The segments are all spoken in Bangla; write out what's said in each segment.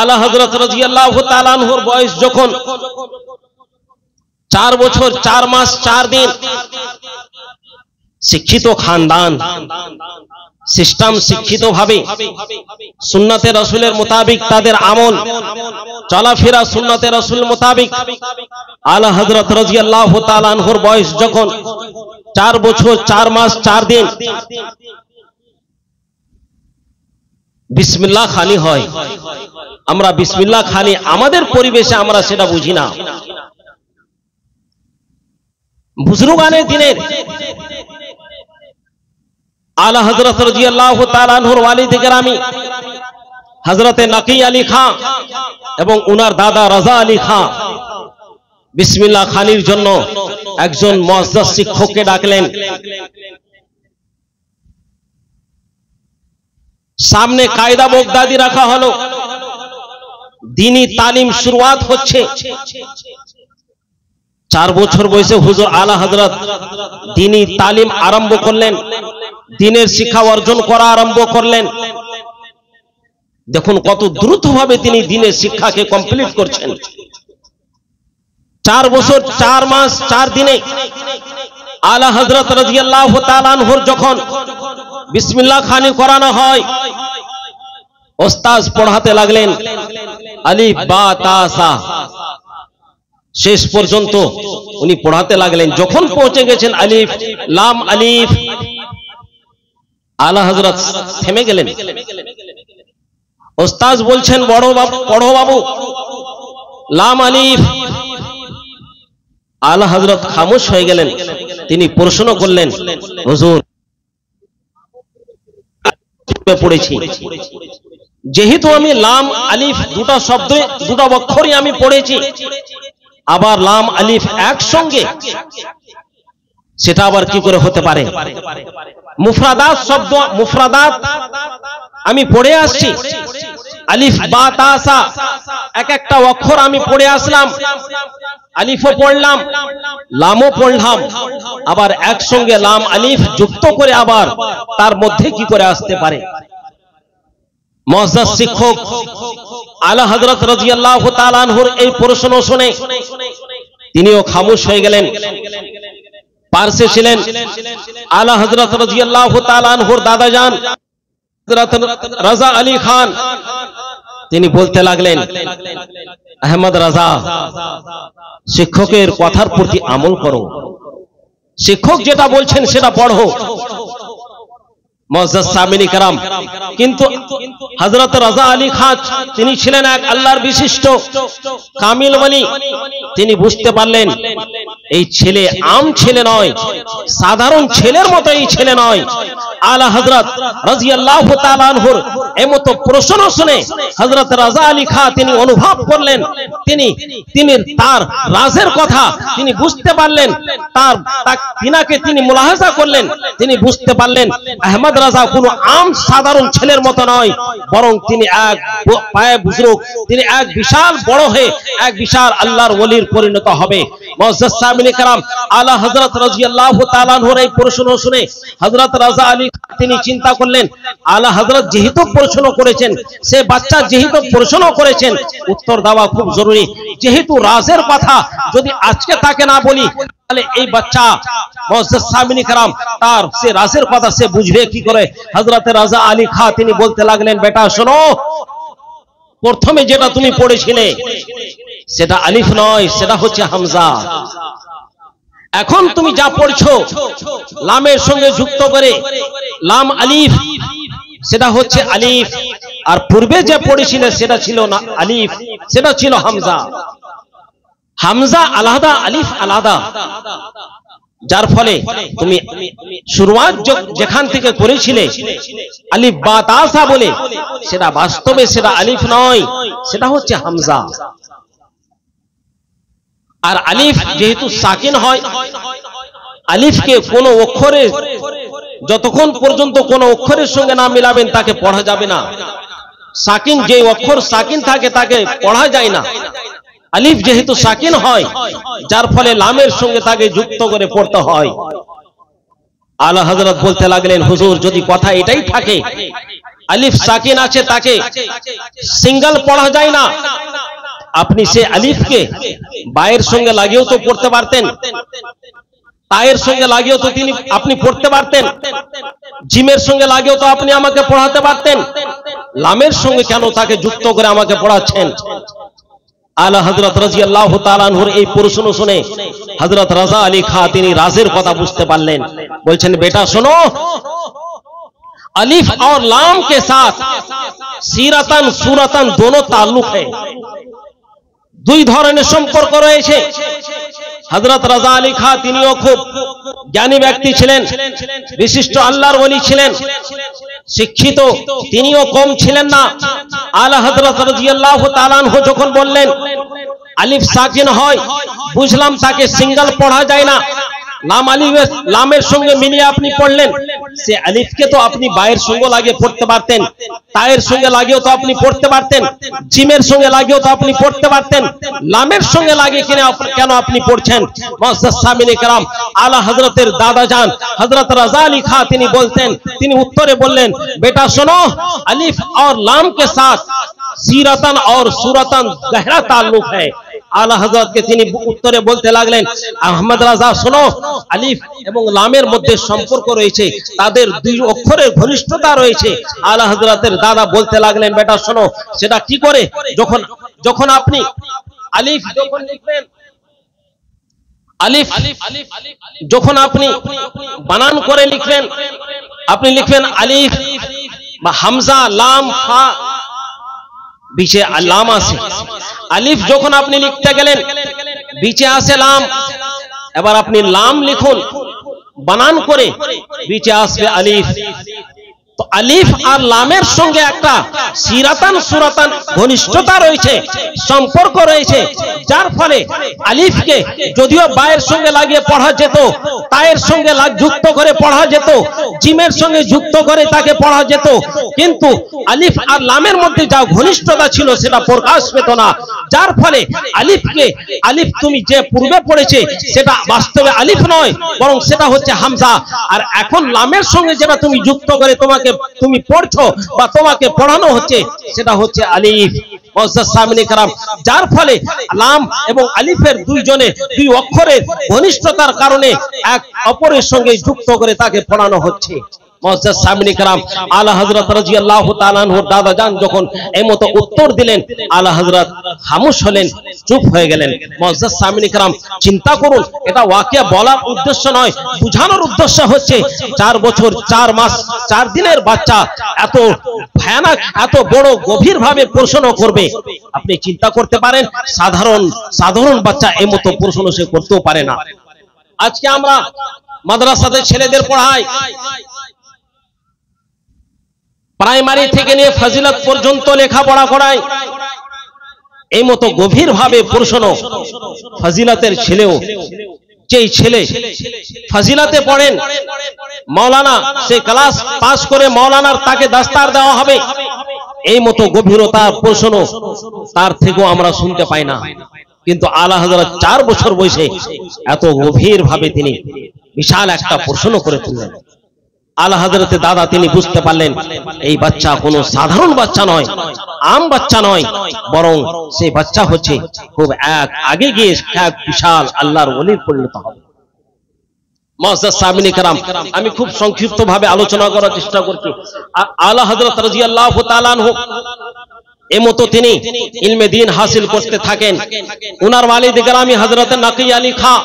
আলা হযরত রাদিয়াল্লাহু তাআলা আনহুর বয়স যখন 4 বছর 4 মাস 4 দিন, শিক্ষিত খানদান, সিস্টেম শিক্ষিত ভাবে সুন্নতে রাসূলের মোতাবেক তাদের আমল চলাফেরা সুন্নতে রাসূল মোতাবেক আলা হযরত রাদিয়াল্লাহু তাআলা আনহুর বয়স যখন 4 বছর 4 মাস 4 দিন বিসমিল্লাহ খানি হয়। আমরা বিসমিল্লাহ খানি আমাদের পরিবেশে আমরা সেটা বুঝি না। বুজুর্গানের দিনের আলা হযরত রাদিয়াল্লাহু তাআলা আনহুর ওয়ালিদ কেরামি হযরতে নাকি আলী খান এবং উনার দাদা রাজা আলী খান বিসমিল্লাহ খানির জন্য একজন মুআজ্জাজ শিক্ষককে ডাকলেন। সামনে কায়দা বগদাদি রাখা হলো, দ্বীনি তালিম শুরুয়াত হচ্ছে। 4 বছর বয়সে হুজুর আলা হযরত দ্বীনি তালিম আরম্ভ করলেন, দ্বীনের শিক্ষা অর্জন করা আরম্ভ করলেন। দেখুন কত দ্রুতভাবে তিনি দ্বীনের শিক্ষাকে কমপ্লিট করছেন। 4 বছর 4 মাস 4 দিনে আলা হযরত রাদিয়াল্লাহু তাআলা আনহুর যখন বিসমিল্লাহ খানি করানো হয়, ওস্তাদ পড়াতে লাগলেন আলিফ বা তা সা, শেষ পর্যন্ত উনি পড়াতে লাগলেন। যখন পৌঁছে গেছেন আলিফ লাম আলিফ, আলা হযরত থেমে গেলেন। ওস্তাদ বলছেন বড় বাবু পড়ো বাবু লাম আলিফ। আলা হযরত খামোশ হয়ে গেলেন। তিনি প্রশ্ন করলেন, হুজুর পড়েছি, যেহেতু আমি লাম আলিফ দুটো শব্দ দুটো অক্ষরই আমি পড়েছি, আবার লাম আলিফ একসঙ্গে, সেটা আবার কি করে হতে পারে? মুফরাদাত শব্দ মুফরাদাত আমি পড়ে আসছি, আলিফ বা তা সা এক একটা অক্ষর আমি পড়ে আসলাম, আলিফও পড়লাম লামও পড়লাম, আবার একসঙ্গে লাম আলিফ যুক্ত করে আবার তার মধ্যে কি করে আসতে পারে? মুআজ্জাজ শিক্ষক আলা হযরত রাদিয়াল্লাহু তাআলা আনহুর এই প্রশ্ন শুনে তিনিও খামোশ হয়ে গেলেন। পার্শ্বে ছিলেন আলা হযরত রাদিয়াল্লাহু তাআলা আনহুর দাদাজান হযরত রাজা আলী খান। তিনি বলতে লাগলেন, আহমদ রাজা, শিক্ষকের কথার প্রতি আমল করো, শিক্ষক যেটা বলছেন সেটা পড়ো। মুআজ্জাজ সামিনী کرام, কিন্তু হযরত রাজা আলী খান তিনি ছিলেন এক আল্লাহর বিশিষ্ট কামিল ওলি। তিনি বুঝতে পারলেন এই ছেলে আম ছেলে নয়, সাধারণ ছেলের মতো এই ছেলে নয়। আলা হযরত রাদিয়াল্লাহু তাআলা আনহুর এমতো প্রশ্ন শুনে হযরত রাজা আলী খান তিনি অনুভব করলেন, তিনি তার রাজের কথা তিনি বুঝতে পারলেন, তিনাকে তিনি মুলাহাজা করলেন। তিনি বুঝতে পারলেন আহমদ রাজা কোনো আম সাধারণ ছেলের মতো নয়, বরং তিনি এক পায়ে বুজুর্গ, তিনি এক বিশাল বড় হয়ে এক বিশাল আল্লাহর ওলির পরিণত হবে। মুআজ্জাজ সামিনী کرام, আলা হযরত রাদিয়াল্লাহু তাআলা আনহুর এই প্রশ্ন শুনে হযরত রাজা আলী তিনি চিন্তা করলেন, আলা হযরত যেহেতু প্রশ্ন করেছেন, সে বাচ্চা যেহেতু প্রশ্ন করেছেন, উত্তর দেওয়া খুব জরুরি। যেহেতু রাজের কথা যদি আজকে তাকে না বলি, তাহলে এই বাচ্চা মুআজ্জাজ সামিনী کرام তার সে রাজের কথা সে বুঝবে কি করে? হযরত রাজা আলী খান তিনি বলতে লাগলেন, বেটা শোনো, প্রথমে যেটা তুমি পড়েছিলে সেটা আলিফ নয়, সেটা হচ্ছে হামজা। এখন তুমি যা পড়ছো লামের সঙ্গে যুক্ত করে লাম আলিফ, সেটা হচ্ছে আলিফ। আর পূর্বে যে পড়েছিলে সেটা ছিল না আলিফ, সেটা ছিল হামজা। হামজা আলাদা, আলিফ আলাদা, যার ফলে তুমি শুরুয়াত যেখান থেকে করেছিলে আলিফ বা তা সা বলে, সেটা বাস্তবে সেটা আলিফ নয়, সেটা হচ্ছে হামজা। আর আলিফ যেহেতু সাকিন হয়, আলিফকে কোন অক্ষরে যতক্ষণ পর্যন্ত কোন অক্ষরের সঙ্গে না মিলাবেন তাকে পড়া যাবে না। সাকিন যে অক্ষর সাকিন থাকে তাকে পড়া যায় না। আলিফ যেহেতু সাকিন হয়, যার ফলে লামের সঙ্গে তাকে যুক্ত করে পড়তে হয়। আলা হযরত বলতে লাগলেন, হুজুর যদি কথা এটাই থাকে আলিফ সাকিন আছে তাকে সিঙ্গেল পড়া যায় না, আপনি সে আলিফকে বায়ের সঙ্গে লাগিয়েও তো পড়তে পারতেন, তায়ের সঙ্গে লাগিয়েও তো আপনি পড়তে পারতেন, জিমের সঙ্গে লাগিয়েও তো আপনি আমাকে পড়াতে পারতেন, লামের সঙ্গে কেন তাকে যুক্ত করে আমাকে পড়াচ্ছেন? আলা হযরত রাদিয়াল্লাহু তাআলা আনহুর এই প্রশ্ন শুনে হযরত রাজা আলী খাঁ তিনি রাজের কথা বুঝতে পারলেন। বলছেন, বেটা শোনো, अलिफ और लाम के साथ सीरतन सूरतन दोनों ताल्लुक है, দুই ধরনের সম্পর্ক রয়েছে। হযরত রাজা আলী খাঁ তিনিও খুব জ্ঞানী ব্যক্তি ছিলেন, বিশিষ্ট আল্লাহর ওলি ছিলেন, শিক্ষিত তিনিও কম ছিলেন না। আলা হযরত রাদিয়াল্লাহু তাআলা আনহু যখন বললেন আলিফ সাকিন হয়, বুঝলাম তাকে সিঙ্গেল পড়া যায় না, লাম আলিফ লামের সঙ্গে মিলিয়ে আপনি পড়লেন, সে আলিফকে তো আপনি বায়ের সঙ্গে লাগিয়ে পড়তে পারতেন, তায়ের সঙ্গে লাগিয়েও তো আপনি পড়তে পারতেন, জিমের সঙ্গে লাগিয়েও তো আপনি পড়তে পারতেন, লামের সঙ্গে লাগিয়ে কেন আপনি পড়ছেন? মুআজ্জাজ সামিনে কেরাম, আলা হযরতের দাদা জান হযরত রাজা আলী খাঁ তিনি বলতেন, তিনি উত্তরে বললেন, বেটা শোনো, अलिफ और लाम के साथ सीरतन और सूरतन गहरा ताल्लुक है। आला हजरत के তিনি উত্তরে বলতে লাগলেন, আহমদ রাজা শোনো, আলিফ এবং লামের মধ্যে সম্পর্ক রয়েছে, তাদের দুই অক্ষরের ঘনিষ্ঠতা রয়েছে। আলা হযরতের দাদা বলতে লাগলেন, বেটা শোনো, সেটা কি করে? যখন আপনি আলিফ যখন লিখবেন, আলিফ যখন আপনি বানান করে লিখবেন, আপনি লিখবেন আলিফ বা হামজা লাম ফা, বিচে লাম আছে, আলিফ যখন আপনি লিখতে গেলেন বিচে আছে লাম, এবার আপনি লাম লিখুন বানান করে, বিচে আসবে আলিফ। তো আলিফ আর লামের সঙ্গে একটা সিরাতান সুরাতান ঘনিষ্ঠতা রয়েছে, সম্পর্ক রয়েছে, যার ফলে আলিফকে যদিও বায়ের সঙ্গে লাগিয়ে পড়া যেত, তায়ের সঙ্গে যুক্ত করে পড়া যেত, জিমের সঙ্গে যুক্ত করে তাকে পড়া যেত, কিন্তু আলিফ আর লামের মধ্যে যা ঘনিষ্ঠতা ছিল সেটা প্রকাশ পেত না, যার ফলে আলিফকে, আলিফ তুমি যে পূর্বে পড়েছে সেটা বাস্তবে আলিফ নয়, বরং সেটা হচ্ছে হামজা, আর এখন লামের সঙ্গে যেটা তুমি যুক্ত করে তুমি পড়ছো বা তোমাকে পড়ানো হচ্ছে সেটা হচ্ছে আলিফ। মুআজ্জাজ সামিনে কেরাম, যার ফলে লাম এবং আলিফের দুই অক্ষরের ঘনিষ্ঠতার কারণে এক অপরের সঙ্গে যুক্ত করে তাকে পড়ানো হচ্ছে। মুআজ্জাজ সামিনে কেরাম, আলা হযরত রাদিয়াল্লাহু তাআলা আনহুর দাদা জান যখন এই মতো উত্তর দিলেন, আলা হযরত খামোশ হলেন, চুপ হয়ে গেলেন। মুআজ্জাজ সামিনে কেরাম, চিন্তা করুন, এটা ওয়াকিয়া বলার উদ্দেশ্য নয়, বুঝানোর উদ্দেশ্য হচ্ছে 4 বছর 4 মাস 4 দিনের বাচ্চা এত ভয়ানক, এত বড় গভীর ভাবে প্রশ্ন করবে, আপনি চিন্তা করতে পারেন সাধারণ বাচ্চা এই মতো প্রশ্ন সে করতেও পারে না। আজকে আমরা মাদ্রাসাতে ছেলেদের পড়াই, প্রাইমারি থেকে নিয়ে ফজিলত পর্যন্ত লেখাপড়া করায়, এই মতো গভীর ভাবে প্রশ্ন ফজিলতের ছেলেও, যেই ছেলে ফজিলতে পড়েন মাওলানা, সে ক্লাস পাস করে মাওলানার তাকে দাস্তার দেওয়া হবে, এই মতো গভীরতার প্রশ্ন তার থেকেও আমরা শুনতে পাই না। কিন্তু আলা হযরত 4 বছর বয়সে এত গভীর ভাবে তিনি বিশাল একটা প্রশ্ন করে তুললেন। আলা হযরতের দাদা তিনি বুঝতে পারলেন এই বাচ্চা কোনো সাধারণ বাচ্চা নয়, আম বাচ্চা নয়, বরং সেই বাচ্চা হচ্ছে খুব আগে গিয়ে এক বিশাল আল্লাহর ওলির পরিণত হবে। মুআজ্জাজ সামিনে কেরাম, আমি খুব সংক্ষিপ্ত ভাবে আলোচনা করার চেষ্টা করছি। আলা হযরত রাদিয়াল্লাহু তাআলা আনহু এমতো তিনি ইলমে দ্বীন হাসিল করতে থাকেন। উনার ওয়ালিদ গ্রামী হযরত নাকি আলী খাঁ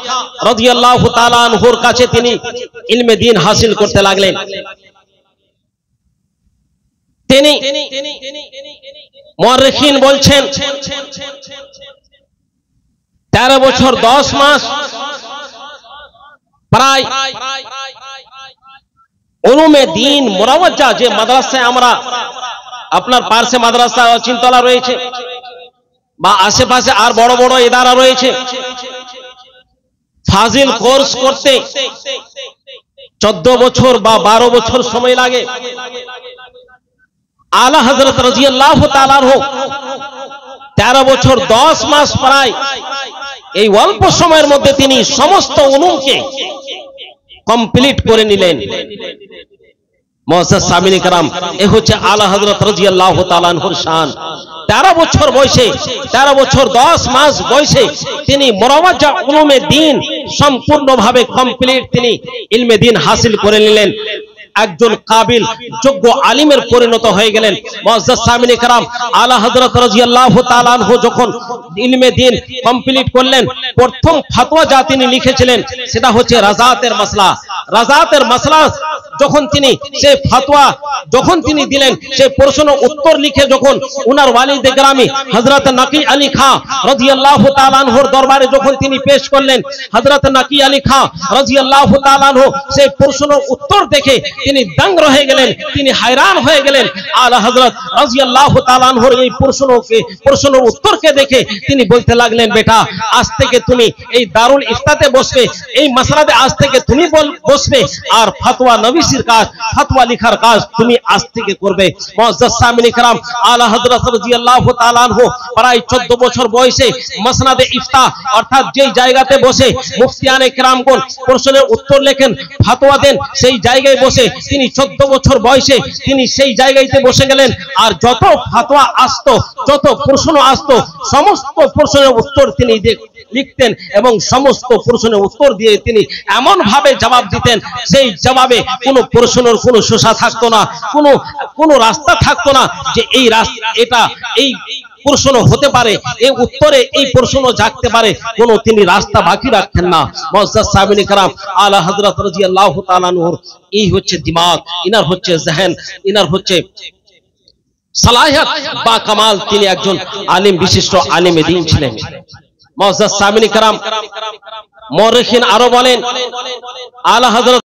রাদিয়াল্লাহু তাআলা আনহুর কাছে তিনি ইলমে দ্বীন হাসিল করতে লাগলেন। তিনি মুআররিখিন বলছেন 13 বছর 10 মাস প্রায় উলুমে দ্বীন মুরাওয়াজ্জা, যে মাদ্রাসায় আমরা, আপনার পার্শ্বে মাদ্রাসা চিন্তলা রয়েছে বা আশেপাশে আর বড় বড় ইদারা রয়েছে, ফাজিল কোর্স করতে 14 বছর বা 12 বছর সময় লাগে। আলা হযরত রাদিয়াল্লাহু তাআলা আনহু 13 বছর 10 মাস প্রায় এই অল্প সময়ের মধ্যে তিনি সমস্ত উলুমকে কমপ্লিট করে নিলেন। মুআজ্জাজ সামিনী کرام, এ হচ্ছে আলা হযরত রাদিয়াল্লাহু তাআলা আনহুর শান। 13 বছর বয়সে, 13 বছর 10 মাস বয়সে তিনি মুরাওয়াজা উলুমে দ্বীন সম্পূর্ণভাবে কমপ্লিট তিনি ইলমে দ্বীন হাসিল করে নিলেন। একজন কাবিল যোগ্য আলিমের পরিণত হয়ে গেলেন। মুআজ্জাজ সামিনী کرام আলা হযরত রাদিয়াল্লাহু তাআলা আনহু যখন ইলমে দ্বীন কমপ্লিট করলেন, প্রথম ফতোয়া যা তিনি লিখেছিলেন সেটা হচ্ছে রাজাতের মাসলা। রাজাতের মাসলা যখন তিনি সেই ফতোয়া যখন তিনি দিলেন, সেই প্রশ্ন উত্তর লিখে যখন উনার ওয়ালিদে গ্রামী হযরত নাকি আলী খাঁ রাদিয়াল্লাহু তাআলা আনহুর দরবারে যখন তিনি পেশ করলেন, হযরত নাকি আলী খাঁ রাদিয়াল্লাহু তাআলা আনহু সেই প্রশ্ন উত্তর দেখে তিনি দঙ্গ হয়ে গেলেন, তিনি hayran হয়ে গেলেন। আলা হযরত রাদিয়াল্লাহু তাআলা আনহুর এই প্রশ্নের উত্তরকে দেখে তিনি বলতে লাগলেন, বেটা আজ থেকে তুমি এই দারুল ইফতাতে বসবে, এই মাসলাতে আজ থেকে তুমি বসবে, আর ফতোয়া নবীসির কাজ, ফতোয়া লিখার কাজ তুমি আজ থেকে করবে। মুআজ্জাজ সামিনী کرام আলা হযরত রাদিয়াল্লাহু তাআলা আনহু প্রায় 14 বছর বয়সে মাসনাদে ইফতা অর্থাৎ যেই জায়গাতে বসে মুফতিয়ানে کرامগণ প্রশ্নের উত্তর লেখেন, ফতোয়া দেন, সেই জায়গায় বসে তিনি 14 বছর বয়সে তিনি সেই জায়গাতে বসে গেলেন। আর যত ফতোয়া আসতো, যত প্রশ্ন আসতো, সমস্ত প্রশ্নের উত্তর তিনি লিখতেন এবং সমস্ত প্রশ্নের উত্তর দিয়ে তিনি এমন ভাবে জবাব দিতেন, সেই জবাবে কোনো প্রশ্নের কোনো শোষা থাকতো না, কোনো রাস্তা থাকতো না যে এই রাস্তা এটা এই প্রশ্ন হতে পারে, এই উত্তরে এই প্রশ্ন জাগতে পারে, কোনো তিনি রাস্তা বাকি রাখতেন না। মুআজ্জাজ সামিনী کرام আলা হযরত রাদিয়াল্লাহু তাআলা আনহুর এই হচ্ছে দিমাগ, ইনার হচ্ছে জেহেন, ইনার হচ্ছে সালাহিয়াত বা কামাল। তিনি একজন আলিম, বিশিষ্ট আলিমে দ্বীন ছিলেন। মুআজ্জাজ সামিনী کرام মুআররিখিন আরো বলেন, আলা হযরত